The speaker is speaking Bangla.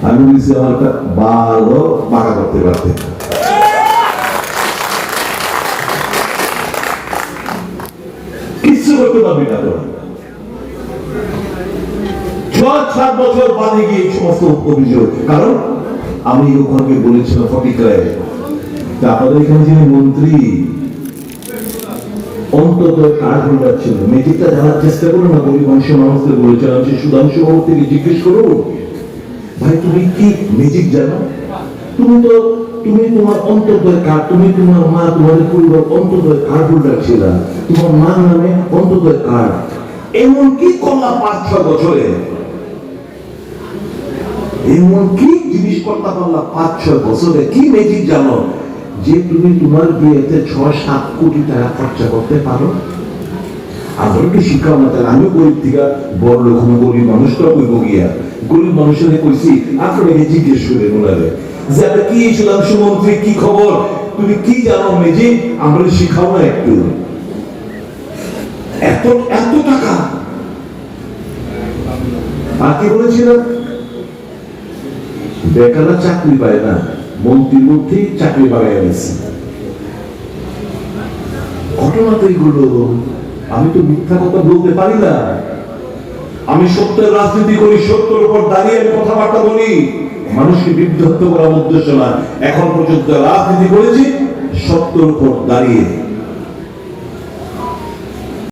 আমি বলছি আমার ভালো পাকা করতে পারতে, কিচ্ছু করতে পারবি না। তো 6-7 বছর বাদে গিয়ে সমস্ত অভিযোগ, কারণ আমি ওখানে বলেছিলাম ফটিকায়, আপনাদের এখানে যিনি মন্ত্রী অন্তত কার্ড হোল্ডার ছিল, ম্যাজিকটা জানার চেষ্টা করো না। গরিব মানুষের মানুষদের বলেছিলাম যে সুধাংশু বাবু থেকে জিজ্ঞেস করো, ভাই তুমি কি ম্যাজিক জানো? তুমি তোমার অন্তর্দয় কার্ড, তুমি তোমার মা তোমাদের পরিবার অন্তর্দয় কার্ড হোল্ডার ছিল, তোমার মার নামে অন্তর্দয় কার্ড, এমন কি করলাম 5-6 বছরে? এমন কি জিনিস করতে পারলাম 5-6 বছরে? কি ম্যাজিক জানো যে তুমি তোমার বিয়েতে 6-7 কোটি টাকা খরচা করতে পারো? আমাকে শিখাও না। তাহলে আমিও গরিব থেকে বড় লোক, গরিব মানুষটা কইব গিয়া, গরিব মানুষের কইছি আপনাকে জিজ্ঞেস করে ওনারে যে আপনি কি সুধাংশু মন্ত্রী, কি খবর, তুমি কি জানো ম্যাজিক, আমরা শিখাও না একটু। এত এত টাকা আর কি বলেছিলাম, বেকাররা চাকরি পায় না, মন্ত্রীর মধ্যেই চাকরি বাড়াই গেছে। ঘটনা তো এইগুলো, আমি তো মিথ্যা কথা বলতে পারি না। আমি সত্যের রাজনীতি করি, সত্যের উপর দাঁড়িয়ে আমি কথাবার্তা বলি, মানুষকে বিভ্রান্ত করার উদ্দেশ্য না। এখন পর্যন্ত রাজনীতি করেছি সত্যের উপর দাঁড়িয়ে।